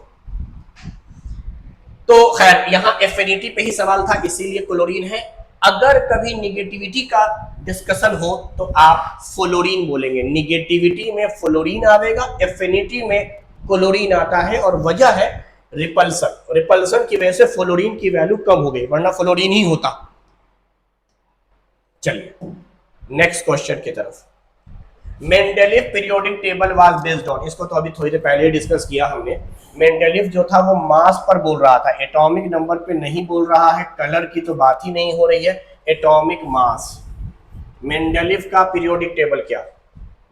तो खैर यहाँ एफिनिटी पे ही सवाल था, इसीलिए क्लोरीन है। अगर कभी नेगेटिविटी का डिस्कशन हो तो आप फ्लोरीन बोलेंगे, नेगेटिविटी में फ्लोरीन आवेगा, एफिनिटी में क्लोरीन आता है। और वजह है रिपल्सन, रिपल्सन की वजह से फ्लोरीन की वैल्यू कम हो गई, वरना फ्लोरीन ही होता। चलिए नेक्स्ट क्वेश्चन की तरफ। Mendeleev periodic table was based on, इसको तो अभी थोड़ी देर पहले डिस्कस किया हमने। मेंडेलीव जो था वो मास पर बोल रहा था, एटॉमिक नंबर पे नहीं बोल रहा है, कलर की तो बात ही नहीं हो रही है, एटॉमिक मास। मेंडेलीव का पीरियोडिक टेबल क्या,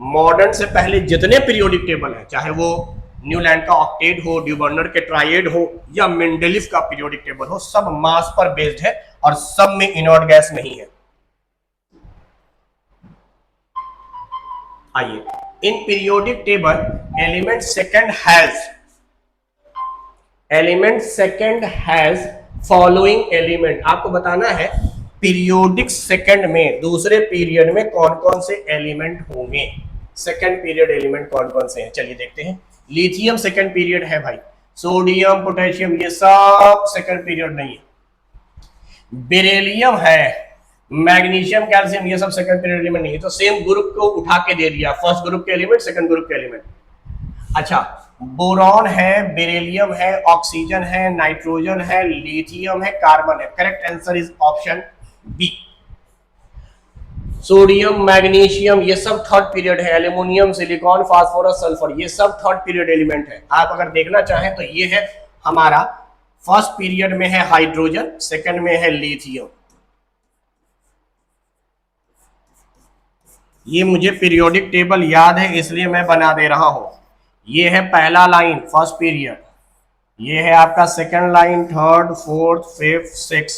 मॉडर्न से पहले जितने पीरियोडिक टेबल हैं, चाहे वो न्यूलैंड का ऑक्टेट हो, ड्यूबर्नर के ट्राइएड हो, या मेंडेलीव का पीरियोडिक टेबल हो, सब मास पर बेस्ड है और सब में इनर्ट गैस नहीं है। आइए, in periodic table element second has following element. आपको बताना है पीरियोडिक सेकंड में, दूसरे पीरियड में कौन कौन से एलिमेंट होंगे, सेकंड पीरियड एलिमेंट कौन कौन से हैं। चलिए देखते हैं। लिथियम सेकंड पीरियड है भाई, सोडियम, पोटेशियम, ये सब सेकंड पीरियड नहीं है। बेरिलियम है, मैग्नीशियम, कैल्शियम, ये सब सेकंड पीरियड एलिमेंट नहीं है। तो सेम ग्रुप को उठा के दे दिया, फर्स्ट ग्रुप के एलिमेंट, सेकंड ग्रुप के एलिमेंट। अच्छा, बोरॉन है, बेरिलियम है, ऑक्सीजन है, नाइट्रोजन है, लिथियम है, कार्बन है। Correct answer is option B. Sodium, magnesium, ये सब थर्ड पीरियड है। एल्यूमिनियम, सिलिकॉन, फास्फोरस, सल्फर, ये सब थर्ड पीरियड एलिमेंट है। आप अगर देखना चाहें तो ये है हमारा फर्स्ट पीरियड में है हाइड्रोजन, सेकंड में है लिथियम। ये मुझे पीरियोडिक टेबल याद है इसलिए मैं बना दे रहा हूं। ये है पहला लाइन फर्स्ट पीरियड, ये है आपका second line, third, fourth, fifth, six,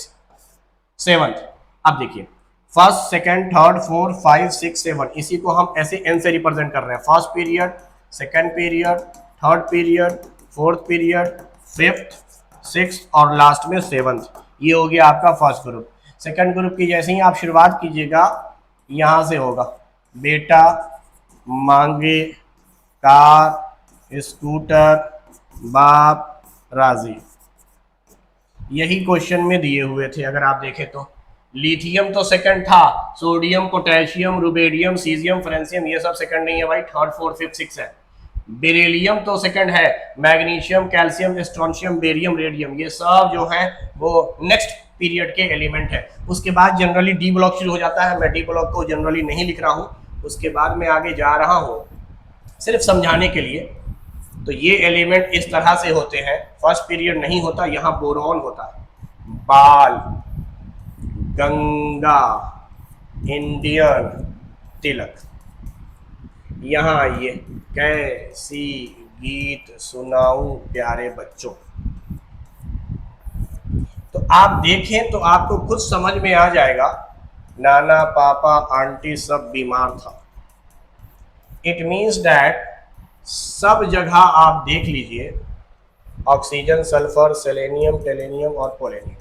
seventh. अब देखिए फर्स्ट, सेकंड, थर्ड, फोर्थ, 5, 6, 7, इसी को हम ऐसे एन से रिप्रेजेंट कर रहे हैं। First period, second period, third period, fourth period, fifth, six और लास्ट में सेवंथ। ये हो गया आपका फर्स्ट ग्रुप। सेकंड ग्रुप की जैसे ही आप शुरुआत कीजिएगा, यहां से होगा, बेटा मांगे कार स्कूटर बाप राजी। यही क्वेश्चन में दिए हुए थे अगर आप देखें तो। लिथियम तो सेकंड था, sodium potassium rubidium caesium francium ये सब सेकंड नहीं है भाई, थर्ड फोर्थ फिफ्थ सिक्स है। बेरिलियम तो सेकंड है, magnesium calcium strontium barium radium ये सब जो है वो नेक्स्ट पीरियड के एलिमेंट है। उसके बाद जनरली डी ब्लॉक शुरू हो जाता है, मैं डी ब्लॉक को जनरली नहीं लिख रहा हूं, उसके बाद मैं आगे जा रहा हूं सिर्फ समझाने के लिए। तो ये एलिमेंट इस तरह से होते हैं, फर्स्ट पीरियड नहीं होता, यहां बोरॉन होता है, बाल, गंगा, इंडियन, तिलक। यहां आइए, कैसी गीत सुनाऊं प्यारे बच्चों। तो आप देखें तो आपको खुद समझ में आ जाएगा, नाना पापा आंटी सब बीमार था। इट मीन्स दैट सब जगह आप देख लीजिए, ऑक्सीजन सल्फर सेलेनियम टेलेनियम और पोलेनियम,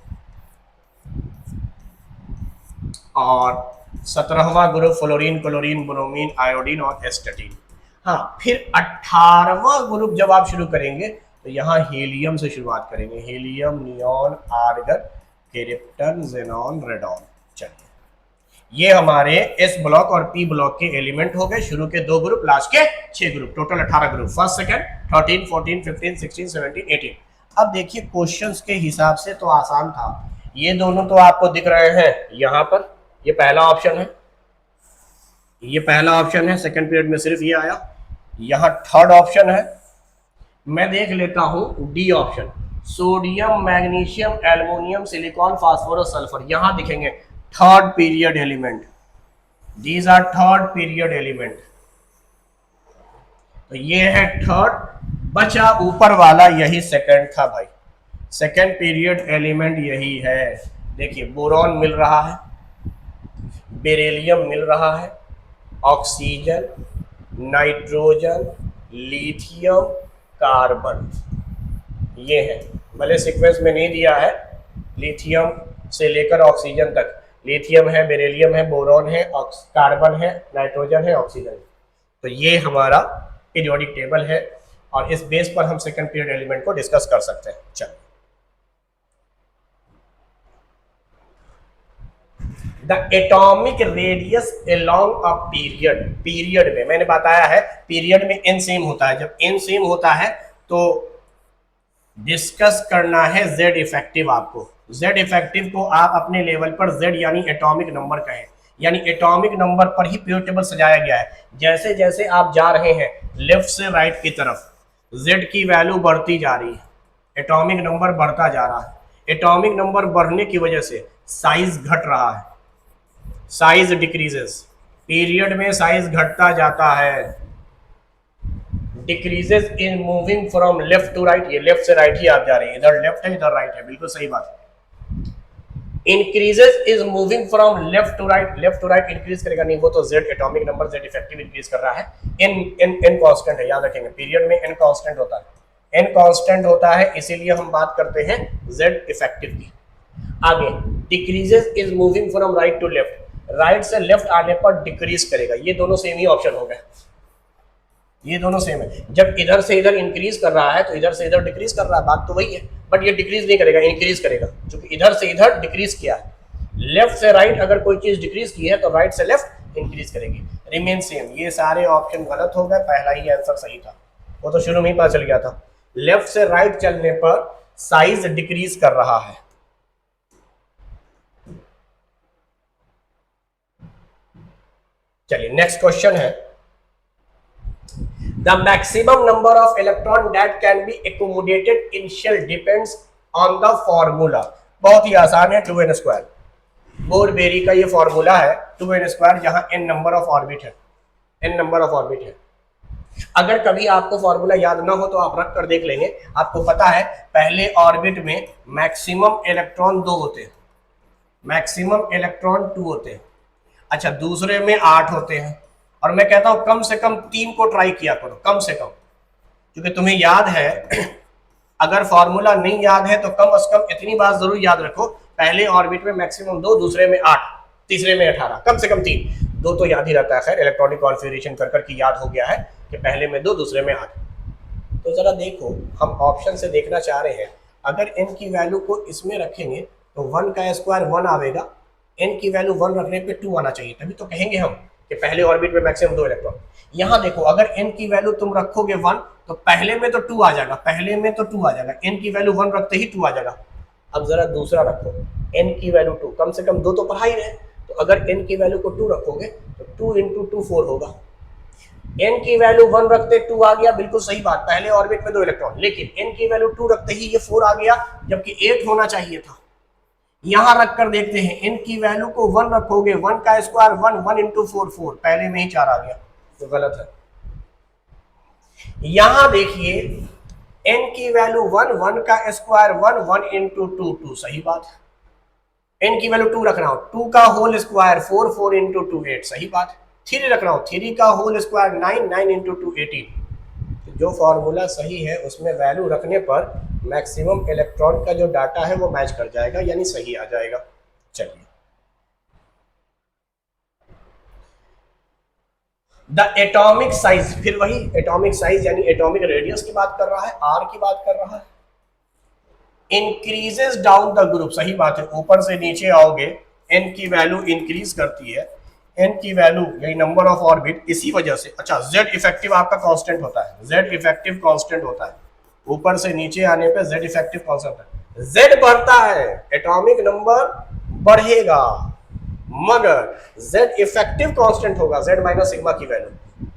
और 17वां group fluorine chlorine bromine iodine और एस्टेटिन। हाँ, फिर 18वां ग्रुप जब आप शुरू करेंगे तो यहाँ हीलियम से शुरुआत करेंगे, helium neon argon krypton xenon radon. चलिए, ये हमारे एस ब्लॉक और पी ब्लॉक के एलिमेंट हो गए, शुरू के 2 ग्रुप लास्ट के 6 group, total 18 group, first second 13 14 15 16 17 18। अब देखिए क्वेश्चंस के हिसाब से तो आसान था, ये दोनों तो आपको दिख रहे हैं यहाँ पर, ये पहला ऑप्शन है, ये पहला ऑप्शन है, सेकंड पीरियड में सिर्फ ये आया। यहाँ थर्ड ऑप्शन है, मैं देख लेता हूं D option, sodium magnesium aluminium silicon phosphorus sulphur, यहां दिखेंगे third period element, these are third period element. तो ये है थर्ड, बचा ऊपर वाला यही सेकंड था भाई, सेकंड पीरियड एलिमेंट यही है। देखिए बोरॉन मिल रहा है, बेरिलियम मिल रहा है, ऑक्सीजन, नाइट्रोजन, लिथियम, कार्बन, ये है। भले सीक्वेंस में नहीं दिया है, लिथियम से लेकर ऑक्सीजन तक, लिथियम है, बेरिलियम है, बोरॉन है, कार्बन है, नाइट्रोजन है, ऑक्सीजन है। तो ये हमारा पीरियोडिक टेबल है और इस बेस पर हम सेकंड पीरियड एलिमेंट को डिस्कस कर सकते हैं। चलिए, the atomic radius along a period, period में मैंने बताया है पीरियड में n सेम होता है, जब n सेम होता है तो डिस्कस करना है z इफेक्टिव। आपको z इफेक्टिव को आप अपने लेवल पर z यानी एटॉमिक नंबर कहें, यानी एटॉमिक नंबर पर ही पीरियड टेबल सजाया गया है। जैसे जैसे आप जा रहे हैं लेफ्ट से राइट की तरफ, z की वैल्यू बढ़ती जा रही है, एटॉमिक नंबर बढ़ता जा रहा है। एटॉमिक नंबर बढ़ने की वजह से साइज घट रहा है, साइज डिक्रीजेस, पीरियड में साइज घटता जाता है, decreases in moving from left to right, ये लेफ्ट से राइट ही आप जा रहे हैं, इधर लेफ्ट है इधर राइट है, बिल्कुल सही बात है। Increases is moving from left to right, left to right increase करेगा नहीं, वो तो z atomic number z effective increase कर रहा है। n कांस्टेंट है, याद रखेंगे पीरियड में n कांस्टेंट होता है, n कांस्टेंट होता है, इसीलिए हम बात करते हैं z इफेक्टिव की। आगे decreases is moving from right to left, right से लेफ्ट आने पर डिक्रीज करेगा, ये दोनों सेम ही ऑप्शन हो गए, ये दोनों सेम है। जब इधर से इधर इंक्रीज कर रहा है तो इधर से इधर डिक्रीज कर रहा है, बात तो वही है, बट ये डिक्रीज नहीं करेगा, इंक्रीज करेगा, क्योंकि इधर से इधर डिक्रीज किया है। लेफ्ट से राइट अगर कोई चीज डिक्रीज की है तो राइट से लेफ्ट इंक्रीज करेगी, रिमेन सेम। ये सारे ऑप्शन गलत हो गए, पहला ही आंसर सही था, वो तो शुरू में ही पता चल गया था। लेफ्ट से राइट चलने पर साइज डिक्रीज कर रहा है। चलिए नेक्स्ट क्वेश्चन है, the maximum number of electron that can be accommodated in shell depends on the formula। बहुत ही आसान है, 2n², बोर-बेरी का ये फॉर्मूला है 2n², जहां n नंबर ऑफ ऑर्बिट है, n नंबर ऑफ ऑर्बिट है। अगर कभी आपको फॉर्मूला याद ना हो तो आप रख कर देख लेंगे, आपको पता है पहले ऑर्बिट में मैक्सिमम इलेक्ट्रॉन 2 होते हैं, मैक्सिमम इलेक्ट्रॉन 2 होते हैं। अच्छा, दूसरे में 8 होते हैं, और मैं कहता हूं कम से कम 3 को ट्राई किया करो, कम से कम, क्योंकि तुम्हें याद है अगर फॉर्मूला नहीं याद है तो कम से कम इतनी बात जरूर याद रखो, पहले ऑर्बिट में मैक्सिमम 2, दूसरे में 8, तीसरे में 18, कम से कम 3, 2 तो याद ही रहता है। खैर इलेक्ट्रॉनिक कॉन्फ़िगरेशन कर कर के याद हो गया है कि पहले में 2 दूसरे में 8। तो जरा देखो, हम ऑप्शन से देखना चाह रहे हैं, अगर n की वैल्यू को इसमें रखेंगे तो 1 का स्क्वायर 1 आवेगा, n की वैल्यू 1 रखने पे 2 आना चाहिए, तभी तो कहेंगे हम कि पहले ऑर्बिट में मैक्सिमम 2 इलेक्ट्रॉन। यहाँ देखो, अगर n की वैल्यू तुम रखोगे 1 तो पहले में तो 2 आ जाएगा, पहले में तो 2 आ जाएगा, n की वैल्यू 1 रखते ही 2 आ जाएगा। अब जरा दूसरा रखो, n की वैल्यू 2, कम से कम 2 तो पढ़ा ही रहे, तो अगर n की वैल्यू को 2 रखोगे तो 2 इंटू 2 4 होगा। n की वैल्यू 1 रखते 2 आ गया, बिल्कुल सही बात, पहले ऑर्बिट में 2 इलेक्ट्रॉन, लेकिन n की वैल्यू 2 रखते ही ये 4 आ गया, जबकि 8 होना चाहिए था। यहां रखकर देखते हैं, n की वैल्यू को 1 रखोगे, 1 का स्क्वायर 1, 1 इंटू 4 4, पहले में ही 4 आ गया, तो गलत है। यहां देखिए, n की वैल्यू 1, 1 का स्क्वायर 1, 1 इंटू 2 2, सही बात है। n की वैल्यू 2 रख रहा हूं, 2 का होल स्क्वायर 4, 4 इंटू 2 8, सही बात है। 3 रख रहा हूं, 3 का होल स्क्वायर 9, 9 इंटू 2 18। जो फॉर्मूला सही है उसमें वैल्यू रखने पर मैक्सिमम इलेक्ट्रॉन का जो डाटा है वो मैच कर जाएगा, यानी सही आ जाएगा। चलिए, द एटॉमिक साइज, फिर वही एटॉमिक साइज यानी एटॉमिक रेडियस की बात कर रहा है, आर की बात कर रहा है। इंक्रीजेस डाउन द ग्रुप, सही बात है, ऊपर से नीचे आओगे एन की वैल्यू इंक्रीज करती है, एन की वैल्यू यही नंबर ऑफ ऑर्बिट, इसी वजह से। अच्छा, जेड इफेक्टिव आपका कांस्टेंट होता है, जेड इफेक्टिव कांस्टेंट होता है, ऊपर से नीचे आने पे जेड इफेक्टिव कांस्टेंट है। जेड बढ़ता है एटॉमिक नंबर बढ़ेगा, मगर जेड इफेक्टिव कांस्टेंट होगा, जेड माइनस सिग्मा की वैल्यू,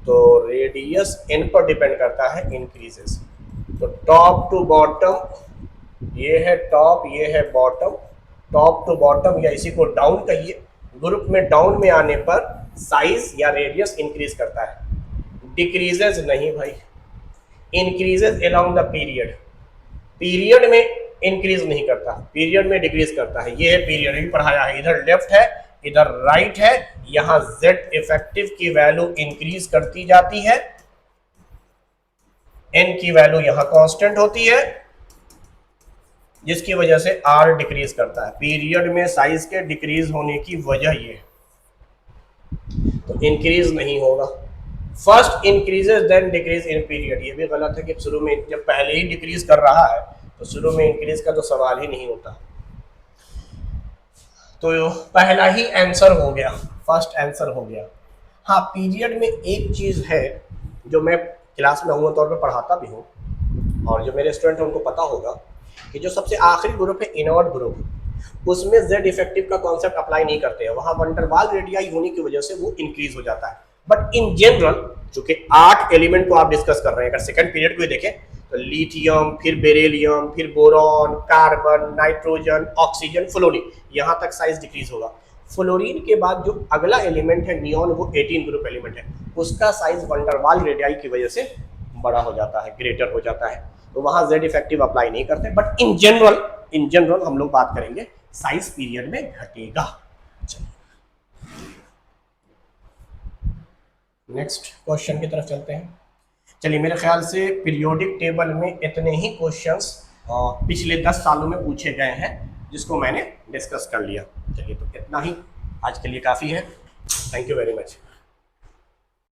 तो रेडियस एन पर डिपेंड करता है, इंक्रीजेस। तो टॉप टू बॉटम, ये है टॉप, ये है बॉटम, टॉप टू बॉटम या इसी को डाउन कहिए, ग्रुप में डाउन में आने पर साइज या रेडियस इंक्रीज करता है, डिक्रीजेस नहीं भाई, increases along the period, period में इंक्रीज नहीं करता, पीरियड में डिक्रीज करता है। ये है पीरियड, भी पढ़ाया है, इधर लेफ्ट है इधर राइट है, यहां जेड इफेक्टिव की वैल्यू इंक्रीज करती जाती है, एन की वैल्यू यहां कांस्टेंट होती है, जिसकी वजह से आर डिक्रीज करता है। पीरियड में साइज के डिक्रीज होने की वजह ये, तो इंक्रीज नहीं होगा। First increases then decrease in period, ये भी गलत है कि शुरू में, जब पहले ही डिक्रीज कर रहा है तो शुरू में इंक्रीज का तो सवाल ही नहीं होता। तो पहला ही आंसर हो गया, फर्स्ट आंसर हो गया। हाँ, पीरियड में एक चीज है जो मैं क्लास में अमूमन तौर पे पढ़ाता भी हूँ, और जो मेरे स्टूडेंट हैं उनको पता होगा कि जो सबसे आखिरी ग्रुप है इनवर्ट ग्रुप, उसमें जेड इफेक्टिव का कॉन्सेप्ट अप्लाई नहीं करते हैं, वहां वंडरवाल रेडियाई होने की वजह से वो इंक्रीज हो जाता है। बट इन जनरल, चूंकि 8 एलिमेंट को आप डिस्कस कर रहे हैं, अगर सेकंड पीरियड को देखें तो लिथियम, फिर बेरिलियम, फिर boron, carbon, nitrogen, oxygen, fluorine, यहां तक साइज डिक्रीज होगा। फ्लोरीन के बाद जो अगला एलिमेंट है नियॉन, वो 18 ग्रुप एलिमेंट है, उसका साइज वंडरवाल रेडियाई की वजह से बड़ा हो जाता है, ग्रेटर हो जाता है, तो वहां जेड इफेक्टिव अप्लाई नहीं करते। बट इन जनरल हम लोग बात करेंगे साइज पीरियड में घटेगा। नेक्स्ट क्वेश्चन की तरफ चलते हैं। चलिए, मेरे ख्याल से पीरियोडिक टेबल में इतने ही क्वेश्चंस पिछले 10 सालों में पूछे गए हैं, जिसको मैंने डिस्कस कर लिया। चलिए, तो इतना ही आज के लिए काफ़ी है। Thank you very much.